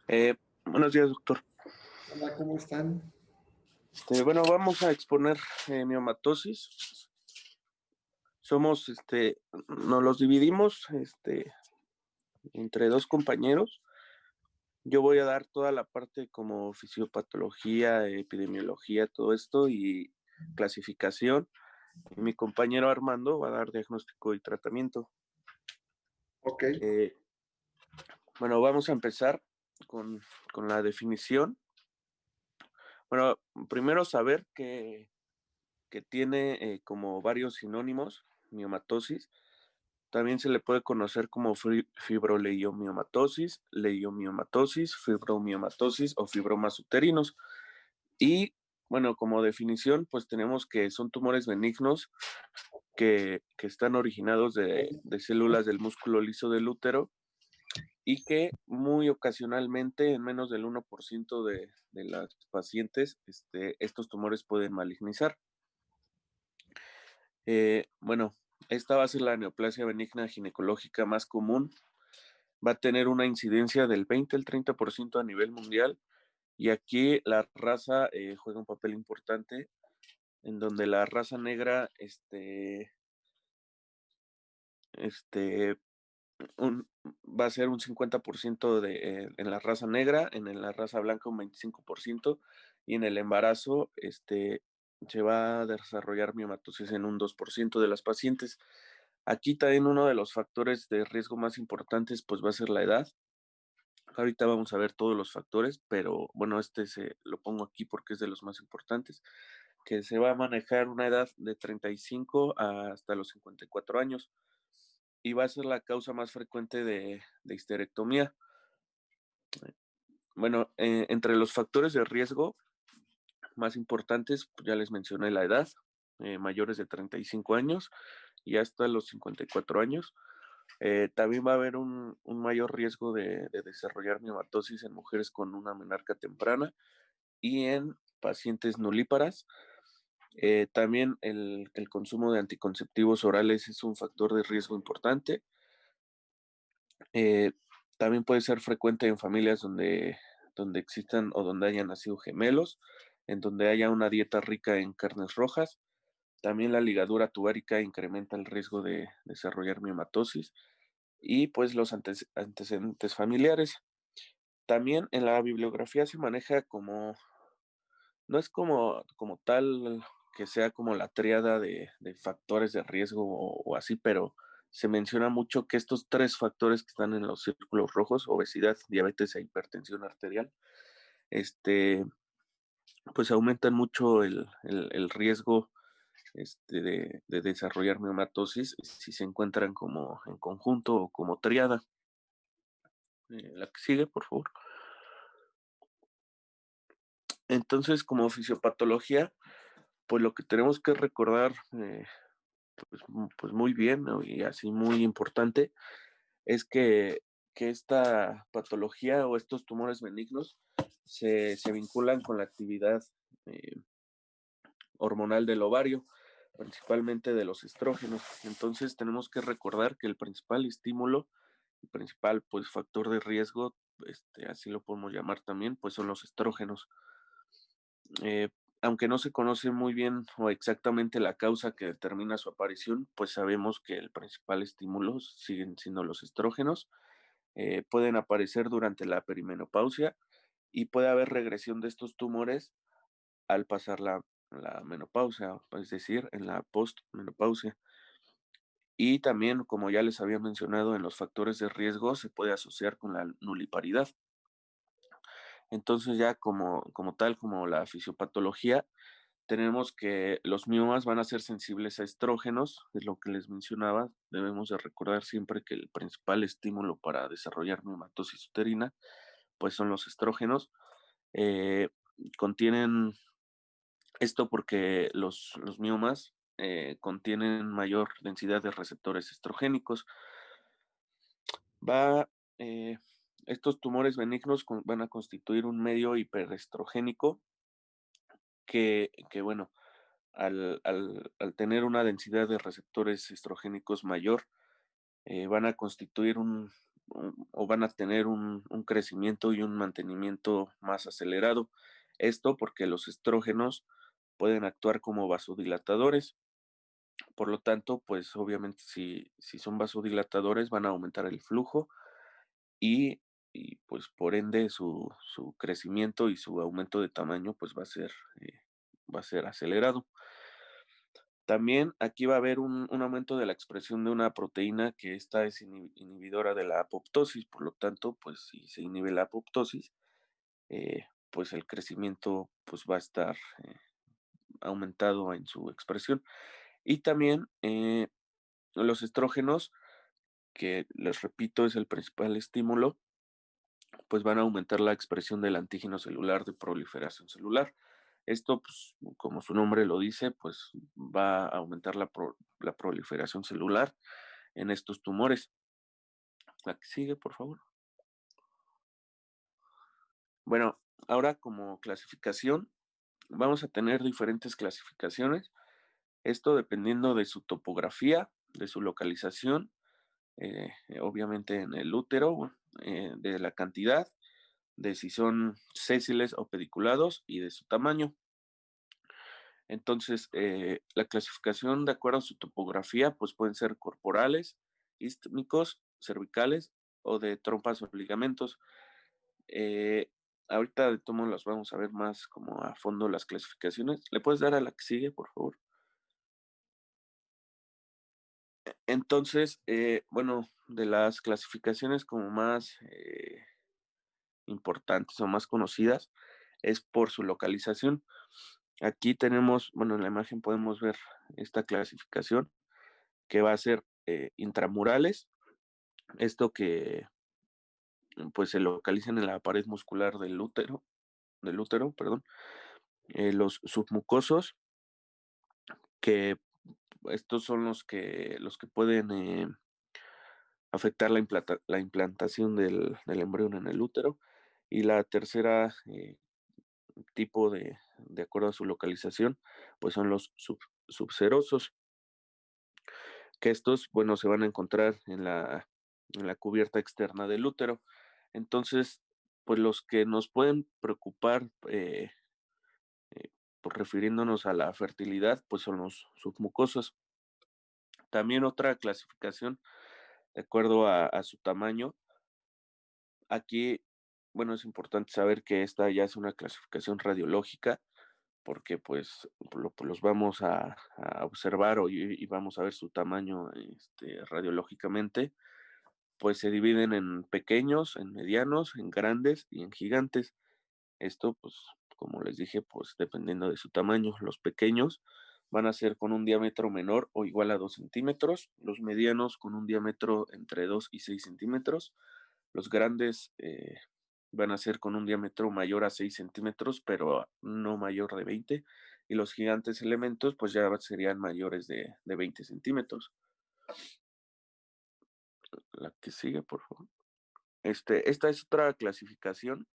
Buenos días, doctor. Hola, ¿cómo están? Bueno, vamos a exponer miomatosis. Somos, nos los dividimos, entre dos compañeros. Yo voy a dar toda la parte como fisiopatología, epidemiología, todo esto y clasificación. Y mi compañero Armando va a dar diagnóstico y tratamiento. Ok, Eh, bueno, vamos a empezar con la definición. Bueno, primero saber que tiene como varios sinónimos, miomatosis. También se le puede conocer como fibroleiomyomatosis, leiomyomatosis, fibromiomatosis o fibromas uterinos. Y bueno, como definición, pues tenemos que son tumores benignos que están originados de células del músculo liso del útero y que muy ocasionalmente, en menos del 1% de las pacientes, estos tumores pueden malignizar. Bueno, esta va a ser la neoplasia benigna ginecológica más común. Va a tener una incidencia del 20 al 30% a nivel mundial. Y aquí la raza juega un papel importante, en donde la raza negra, este, va a ser un 50% en la raza negra, en la raza blanca un 25%, y en el embarazo, se va a desarrollar miomatosis en un 2% de las pacientes. Aquí también uno de los factores de riesgo más importantes, pues va a ser la edad. Ahorita vamos a ver todos los factores, pero bueno, se lo pongo aquí porque es de los más importantes, que se va a manejar una edad de 35 hasta los 54 años y va a ser la causa más frecuente de histerectomía. Bueno, entre los factores de riesgo más importantes, pues ya les mencioné la edad, mayores de 35 años y hasta los 54 años. También va a haber un mayor riesgo de desarrollar miomatosis en mujeres con una menarca temprana y en pacientes nulíparas. También el consumo de anticonceptivos orales es un factor de riesgo importante. Eh, También puede ser frecuente en familias donde existan o donde hayan nacido gemelos, en donde haya una dieta rica en carnes rojas. También la ligadura tubárica incrementa el riesgo de desarrollar miomatosis y pues los antecedentes familiares. También en la bibliografía se maneja como, no es como tal que sea como la tríada de factores de riesgo o así, pero se menciona mucho que estos tres factores que están en los círculos rojos, obesidad, diabetes e hipertensión arterial, este, pues aumentan mucho el riesgo de desarrollar miomatosis si se encuentran como en conjunto o como triada. La que sigue, por favor. Entonces, como fisiopatología, pues lo que tenemos que recordar, pues muy bien, ¿no? Y así muy importante, es que esta patología o estos tumores benignos se vinculan con la actividad eh, hormonal del ovario, principalmente de los estrógenos. Entonces tenemos que recordar que el principal estímulo, el principal pues factor de riesgo, así lo podemos llamar también, pues son los estrógenos. Eh, Aunque no se conoce muy bien o exactamente la causa que determina su aparición, pues sabemos que el principal estímulo siguen siendo los estrógenos. Pueden aparecer durante la perimenopausia y puede haber regresión de estos tumores al pasar la menopausia, es decir, en la postmenopausia. Y también, como ya les había mencionado, en los factores de riesgo se puede asociar con la nuliparidad. Entonces ya como tal, como la fisiopatología, tenemos que los miomas van a ser sensibles a estrógenos, es lo que les mencionaba. Debemos de recordar siempre que el principal estímulo para desarrollar miomatosis uterina, pues son los estrógenos. Eh, Contienen esto porque los miomas contienen mayor densidad de receptores estrogénicos. Va, eh, Estos tumores benignos van a constituir un medio hiperestrogénico que bueno, al tener una densidad de receptores estrogénicos mayor, van a constituir o van a tener un crecimiento y un mantenimiento más acelerado. Esto porque los estrógenos pueden actuar como vasodilatadores. Por lo tanto, pues obviamente si son vasodilatadores van a aumentar el flujo y, pues por ende su crecimiento y su aumento de tamaño pues va a ser acelerado. También aquí va a haber un aumento de la expresión de una proteína que esta es inhibidora de la apoptosis, por lo tanto, pues si se inhibe la apoptosis, pues el crecimiento pues va a estar aumentado en su expresión. Y también los estrógenos, que les repito es el principal estímulo, pues van a aumentar la expresión del antígeno celular de proliferación celular. Esto, pues, como su nombre lo dice, pues va a aumentar la proliferación celular en estos tumores. La que sigue, por favor. Bueno, ahora como clasificación, vamos a tener diferentes clasificaciones. Esto dependiendo de su topografía, de su localización, obviamente en el útero, de la cantidad, de si son sésiles o pediculados y de su tamaño. Entonces, la clasificación de acuerdo a su topografía, pues pueden ser corporales, istmicos, cervicales o de trompas o ligamentos. Eh, ahorita de tomo las vamos a ver más como a fondo las clasificaciones. ¿Le puedes dar a la que sigue, por favor? Entonces, bueno, de las clasificaciones como más importantes o más conocidas es por su localización. Aquí tenemos, bueno, en la imagen podemos ver esta clasificación que va a ser intramurales, esto que pues se localizan en la pared muscular del útero, perdón, los submucosos, que estos son los que pueden afectar la implantación del embrión en el útero. Y la tercera tipo de acuerdo a su localización, pues son los subserosos, que estos, bueno, se van a encontrar en la cubierta externa del útero. Entonces, pues los que nos pueden preocupar, pues refiriéndonos a la fertilidad, pues son los submucosos. También otra clasificación, de acuerdo a su tamaño, aquí, bueno, es importante saber que esta ya es una clasificación radiológica, porque pues los vamos a observar y vamos a ver su tamaño radiológicamente, pues se dividen en pequeños, en medianos, en grandes y en gigantes. Esto, pues, como les dije, pues dependiendo de su tamaño. Los pequeños van a ser con un diámetro menor o igual a 2 centímetros, los medianos con un diámetro entre 2 y 6 centímetros, los grandes van a ser con un diámetro mayor a 6 centímetros, pero no mayor de 20, y los gigantes elementos pues ya serían mayores de 20 centímetros. La que sigue, por favor. Esta es otra clasificación.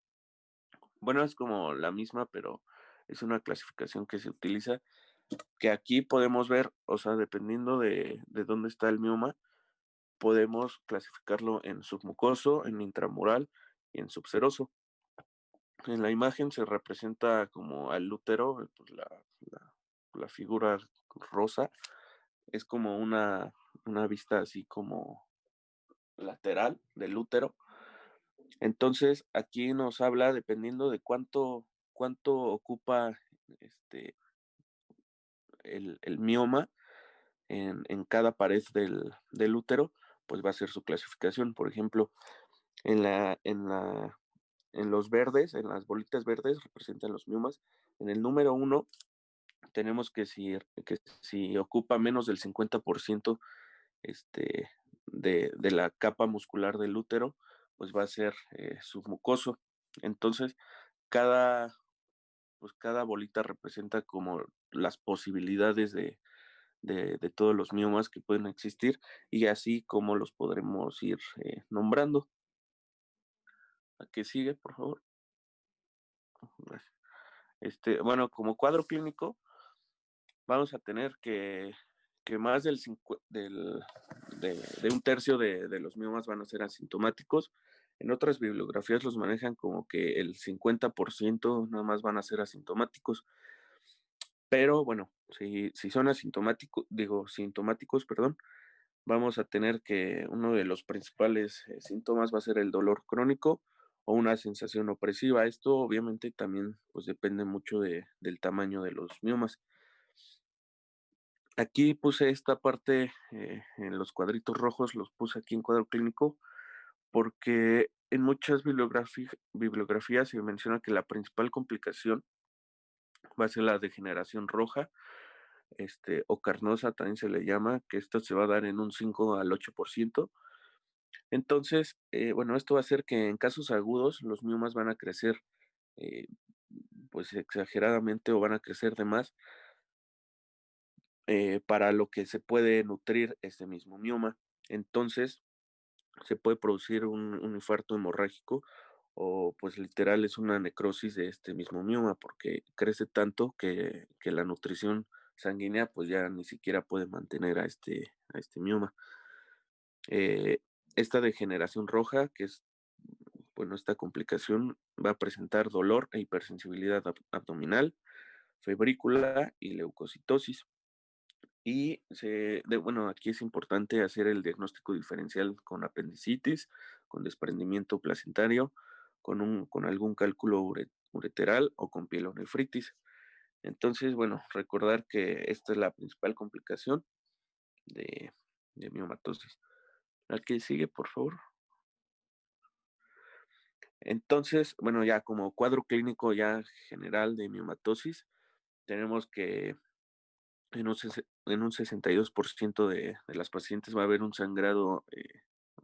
Bueno, es como la misma, pero es una clasificación que se utiliza, que aquí podemos ver, o sea, dependiendo de dónde está el mioma, podemos clasificarlo en submucoso, en intramural y en subseroso. En la imagen se representa como al útero, pues la figura rosa, es como una vista así como lateral del útero. Entonces, aquí nos habla, dependiendo de cuánto ocupa este, el mioma en cada pared del útero, pues va a ser su clasificación. Por ejemplo, en la, en la, en los verdes, en las bolitas verdes representan los miomas. En el número uno tenemos que si ocupa menos del 50% este, de la capa muscular del útero, pues va a ser submucoso. Entonces, cada, cada bolita representa como las posibilidades de todos los miomas que pueden existir y así como los podremos ir nombrando. ¿A qué sigue, por favor? Gracias. Bueno, como cuadro clínico, vamos a tener que más de un tercio de los miomas van a ser asintomáticos. En otras bibliografías los manejan como que el 50% nada más van a ser asintomáticos. Pero bueno, si son asintomáticos, digo, sintomáticos, perdón, vamos a tener que uno de los principales síntomas va a ser el dolor crónico o una sensación opresiva. Esto obviamente también pues depende mucho del tamaño de los miomas. Aquí puse esta parte en los cuadritos rojos, los puse aquí en cuadro clínico, porque en muchas bibliografías se menciona que la principal complicación va a ser la degeneración roja, o carnosa también se le llama, que esto se va a dar en un 5 al 8%. Entonces, bueno, esto va a hacer que en casos agudos los miomas van a crecer eh, pues exageradamente o van a crecer de más para lo que se puede nutrir este mismo mioma. Entonces, se puede producir un infarto hemorrágico o pues literal es una necrosis de este mismo mioma porque crece tanto que la nutrición sanguínea pues ya ni siquiera puede mantener a este mioma. Eh, esta degeneración roja, que es, bueno, esta complicación va a presentar dolor e hipersensibilidad abdominal, febrícula y leucocitosis. Bueno, aquí es importante hacer el diagnóstico diferencial con apendicitis, con desprendimiento placentario, con algún cálculo ureteral o con pielonefritis. Entonces, bueno, recordar que esta es la principal complicación de, de miomatosis. La que sigue, por favor. Entonces, bueno, ya como cuadro clínico ya general de miomatosis, tenemos que en un 62% de las pacientes va a haber un sangrado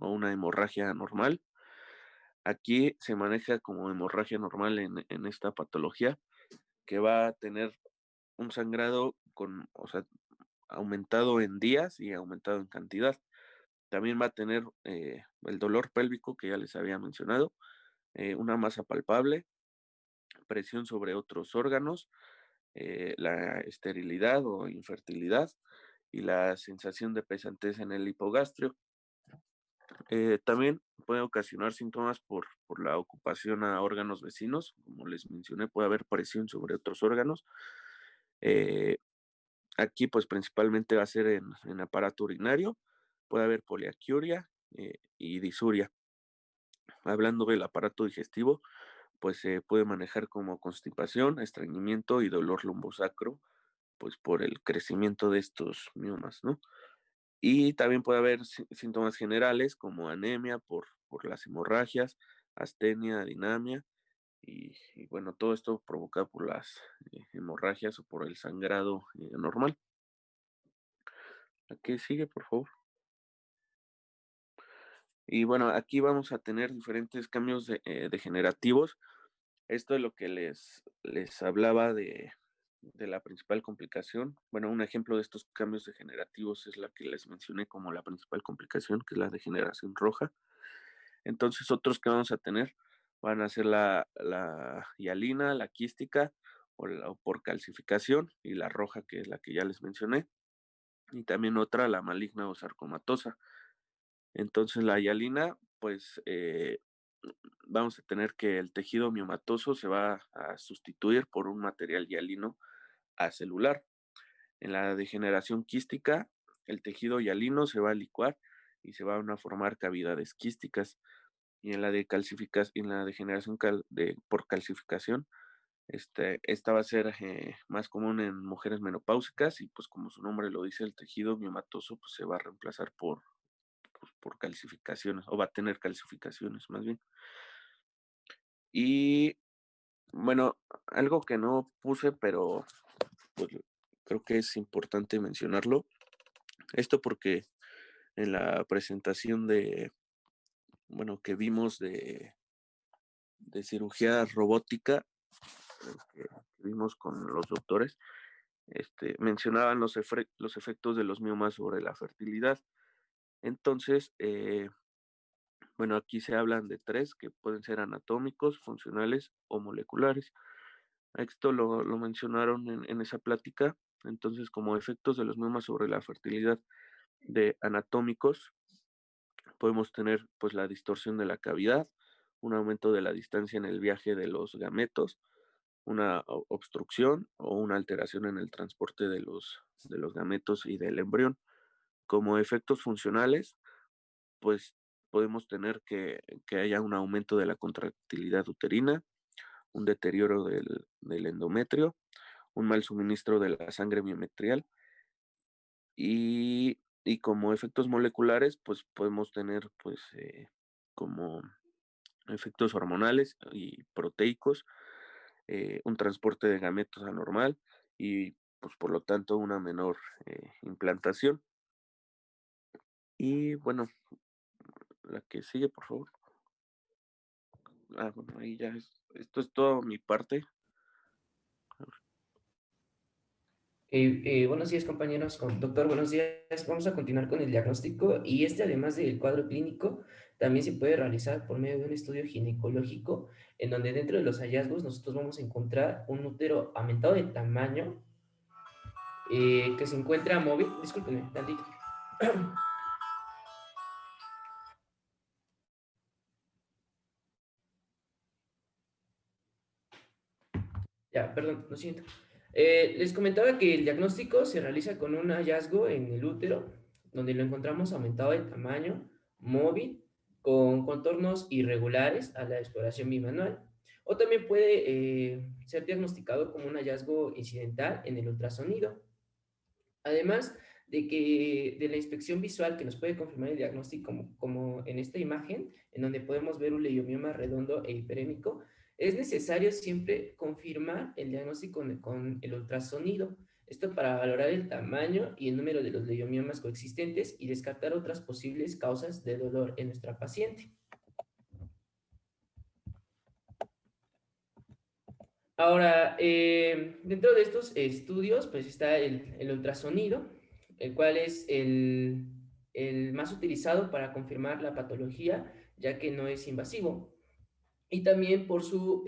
o una hemorragia normal. Aquí se maneja como hemorragia normal en esta patología, que va a tener un sangrado o sea, aumentado en días y aumentado en cantidad. También va a tener el dolor pélvico que ya les había mencionado, una masa palpable, presión sobre otros órganos, la esterilidad o infertilidad y la sensación de pesantez en el hipogastrio. También puede ocasionar síntomas por la ocupación a órganos vecinos, como les mencioné, puede haber presión sobre otros órganos. Eh, Aquí pues principalmente va a ser en aparato urinario, puede haber poliaquiuria y disuria. Hablando del aparato digestivo, pues se puede manejar como constipación, estreñimiento y dolor lumbosacro, pues por el crecimiento de estos miomas, ¿no? Y también puede haber síntomas generales como anemia por las hemorragias, astenia, dinamia bueno, todo esto provocado por las hemorragias o por el sangrado normal. ¿A qué sigue, por favor? Y bueno, aquí vamos a tener diferentes cambios degenerativos. Esto es lo que les hablaba de la principal complicación. Bueno, un ejemplo de estos cambios degenerativos es la que les mencioné como la principal complicación, que es la degeneración roja. Entonces, otros que vamos a tener van a ser la hialina, la quística o por calcificación y la roja, que es la que ya les mencioné. Y también otra, la maligna o sarcomatosa. Entonces, la hialina, pues vamos a tener que el tejido miomatoso se va a sustituir por un material hialino acelular. En la degeneración quística, el tejido hialino se va a licuar y se van a formar cavidades quísticas. Y en la degeneración por calcificación, esta va a ser más común en mujeres menopáusicas y pues como su nombre lo dice, el tejido miomatoso pues, se va a reemplazar por calcificaciones o va a tener calcificaciones más bien. Y bueno, algo que no puse, pero pues, creo que es importante mencionarlo, esto porque en la presentación bueno, que vimos de cirugía robótica, que vimos con los doctores, mencionaban los efectos de los miomas sobre la fertilidad. Entonces, bueno, aquí se hablan de tres que pueden ser anatómicos, funcionales o moleculares. Esto lo mencionaron en esa plática Entonces, como efectos de los miomas sobre la fertilidad de anatómicos, podemos tener pues la distorsión de la cavidad, un aumento de la distancia en el viaje de los gametos, una obstrucción o una alteración en el transporte de los gametos y del embrión. Como efectos funcionales, pues podemos tener que haya un aumento de la contractilidad uterina, un deterioro del endometrio, un mal suministro de la sangre biometrial y como efectos moleculares, pues podemos tener pues como efectos hormonales y proteicos, un transporte de gametos anormal y pues por lo tanto una menor implantación. Y bueno, la que sigue, por favor. Ah, bueno, ahí ya esto es todo mi parte. Buenos días, compañeros. Doctor, buenos días. Vamos a continuar con el diagnóstico y además del cuadro clínico, también se puede realizar por medio de un estudio ginecológico, en donde dentro de los hallazgos nosotros vamos a encontrar un útero aumentado de tamaño que se encuentra móvil. Discúlpenme, tantito. Ya, perdón, lo siento. Les comentaba que el diagnóstico se realiza con un hallazgo en el útero, donde lo encontramos aumentado de tamaño, móvil, con contornos irregulares a la exploración bimanual, o también puede ser diagnosticado como un hallazgo incidental en el ultrasonido. Además de la inspección visual que nos puede confirmar el diagnóstico como en esta imagen, en donde podemos ver un leiomioma redondo e hiperémico, es necesario siempre confirmar el diagnóstico con el ultrasonido. Esto para valorar el tamaño y el número de los leiomiomas coexistentes y descartar otras posibles causas de dolor en nuestra paciente. Ahora, dentro de estos estudios, pues está el ultrasonido, el cual es el más utilizado para confirmar la patología, ya que no es invasivo. Y también por su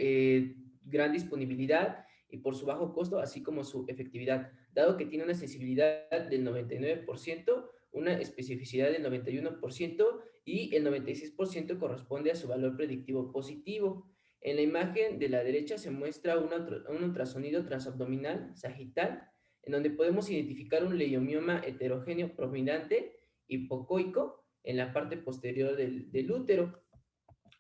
gran disponibilidad y por su bajo costo, así como su efectividad, dado que tiene una sensibilidad del 99%, una especificidad del 91% y el 96% corresponde a su valor predictivo positivo. En la imagen de la derecha se muestra un ultrasonido transabdominal sagital, en donde podemos identificar un leiomioma heterogéneo prominente hipocoico en la parte posterior del útero.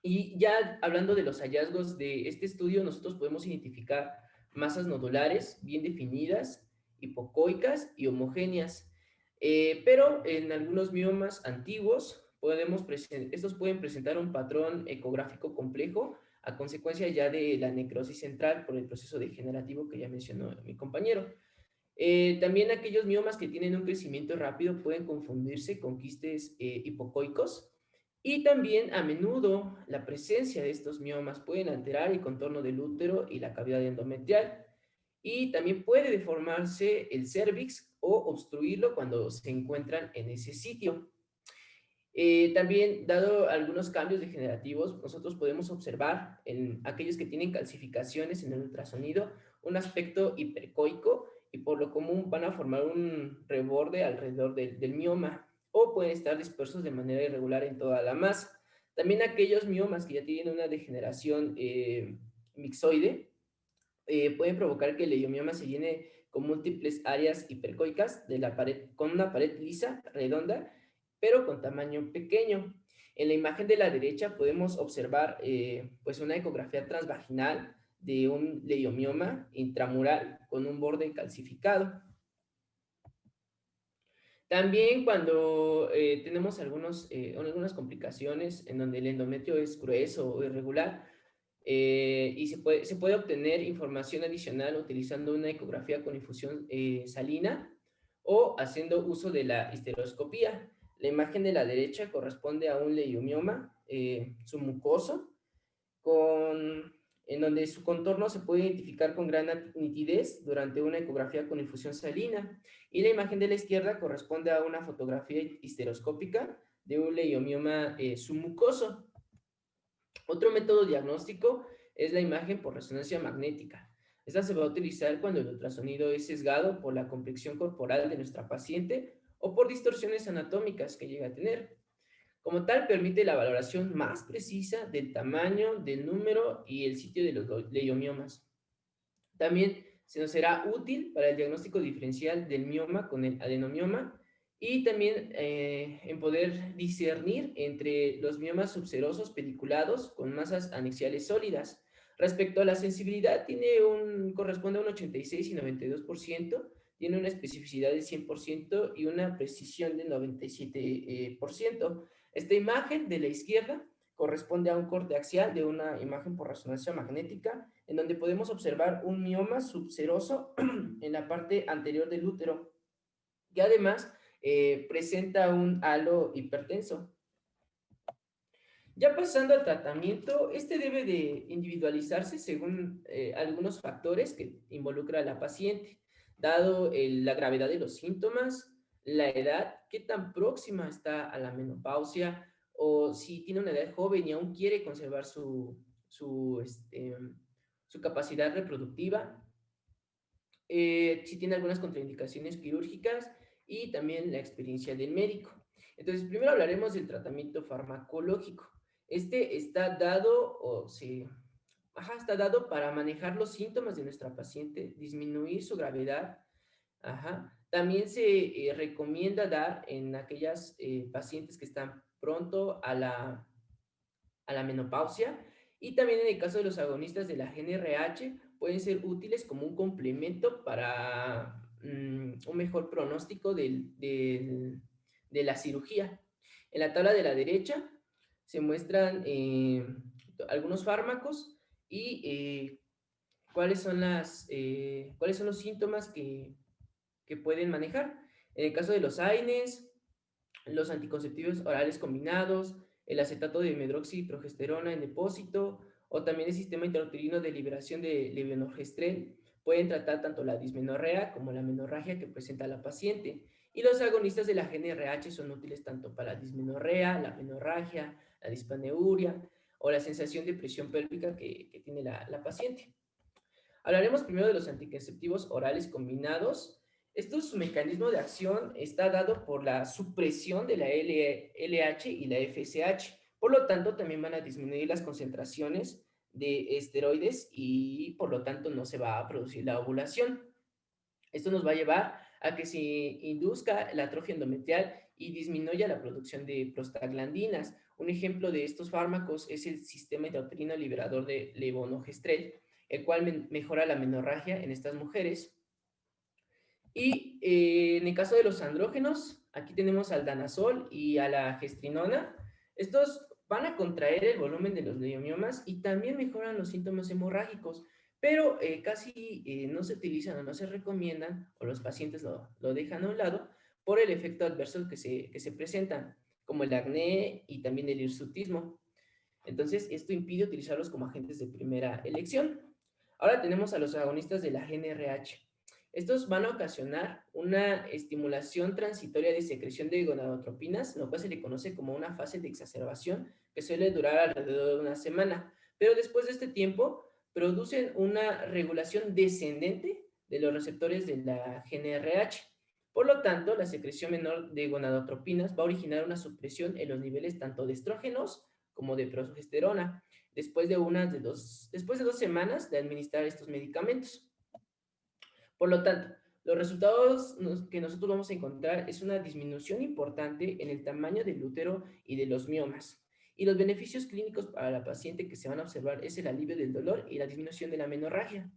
Y ya hablando de los hallazgos de este estudio, nosotros podemos identificar masas nodulares bien definidas, hipocoicas y homogéneas. Pero en algunos miomas antiguos, estos pueden presentar un patrón ecográfico complejo a consecuencia ya de la necrosis central por el proceso degenerativo que ya mencionó mi compañero. También aquellos miomas que tienen un crecimiento rápido pueden confundirse con quistes hipocoicos y también a menudo la presencia de estos miomas pueden alterar el contorno del útero y la cavidad endometrial y también puede deformarse el cérvix o obstruirlo cuando se encuentran en ese sitio. También, dado algunos cambios degenerativos, nosotros podemos observar en aquellos que tienen calcificaciones en el ultrasonido un aspecto hipercoico y por lo común van a formar un reborde alrededor del mioma o pueden estar dispersos de manera irregular en toda la masa. También aquellos miomas que ya tienen una degeneración mixoide pueden provocar que el leiomioma se llene con múltiples áreas hipercoicas de la pared, con una pared lisa, redonda, pero con tamaño pequeño. En la imagen de la derecha podemos observar pues una ecografía transvaginal de un leiomioma intramural con un borde calcificado. También cuando tenemos algunas complicaciones en donde el endometrio es grueso o irregular, y se puede obtener información adicional utilizando una ecografía con infusión salina o haciendo uso de la histeroscopía. La imagen de la derecha corresponde a un leiomioma submucoso en donde su contorno se puede identificar con gran nitidez durante una ecografía con infusión salina. Y la imagen de la izquierda corresponde a una fotografía histeroscópica de un leiomioma submucoso. Otro método diagnóstico es la imagen por resonancia magnética. Esta se va a utilizar cuando el ultrasonido es sesgado por la complexión corporal de nuestra paciente o por distorsiones anatómicas que llega a tener. Como tal, permite la valoración más precisa del tamaño, del número y el sitio de los leiomiomas. También se nos será útil para el diagnóstico diferencial del mioma con el adenomioma y también en poder discernir entre los miomas subserosos peliculados con masas anexiales sólidas. Respecto a la sensibilidad, corresponde a un 86 y 92%, tiene una especificidad de 100% y una precisión del 97%. Esta imagen de la izquierda corresponde a un corte axial de una imagen por resonancia magnética, en donde podemos observar un mioma subseroso en la parte anterior del útero, que además presenta un halo hipertenso. Ya pasando al tratamiento, este debe de individualizarse según algunos factores que involucra a la paciente, dado la gravedad de los síntomas, la edad, qué tan próxima está a la menopausia, o si tiene una edad joven y aún quiere conservar su capacidad reproductiva, si tiene algunas contraindicaciones quirúrgicas y también la experiencia del médico. Entonces, primero hablaremos del tratamiento farmacológico. Este está dado, está dado para manejar los síntomas de nuestra paciente, disminuir su gravedad. También se recomienda dar en aquellas pacientes que están pronto a la menopausia, y también en el caso de los agonistas de la GnRH pueden ser útiles como un complemento para un mejor pronóstico de la cirugía. En la tabla de la derecha se muestran algunos fármacos y cuáles son los síntomas que pueden manejar. En el caso de los AINES, los anticonceptivos orales combinados, el acetato de medroxiprogesterona en depósito, o también el sistema intrauterino de liberación de levonorgestrel, pueden tratar tanto la dismenorrea como la menorragia que presenta la paciente. Y los agonistas de la GnRH son útiles tanto para la dismenorrea, la menorragia, la dispaneuria o la sensación de presión pélvica que tiene la paciente. Hablaremos primero de los anticonceptivos orales combinados. Su mecanismo de acción está dado por la supresión de la LH y la FSH. Por lo tanto, también van a disminuir las concentraciones de esteroides y por lo tanto no se va a producir la ovulación. Esto nos va a llevar a que se induzca la atrofia endometrial y disminuya la producción de prostaglandinas. Un ejemplo de estos fármacos es el sistema intrauterino liberador de levonorgestrel, el cual mejora la menorragia en estas mujeres. Y en el caso de los andrógenos, aquí tenemos al danazol y a la gestrinona. Estos van a contraer el volumen de los leiomiomas y también mejoran los síntomas hemorrágicos, pero casi no se utilizan o no se recomiendan, o los pacientes lo dejan a un lado, por el efecto adverso que se presentan, como el acné y también el hirsutismo. Entonces, esto impide utilizarlos como agentes de primera elección. Ahora tenemos a los agonistas de la GnRH. Estos van a ocasionar una estimulación transitoria de secreción de gonadotropinas, lo cual se le conoce como una fase de exacerbación que suele durar alrededor de una semana. Pero después de este tiempo, producen una regulación descendente de los receptores de la GnRH. Por lo tanto, la secreción menor de gonadotropinas va a originar una supresión en los niveles tanto de estrógenos como de progesterona, después de 2 semanas de administrar estos medicamentos. Por lo tanto, los resultados que nosotros vamos a encontrar es una disminución importante en el tamaño del útero y de los miomas. Y los beneficios clínicos para la paciente que se van a observar es el alivio del dolor y la disminución de la menorragia.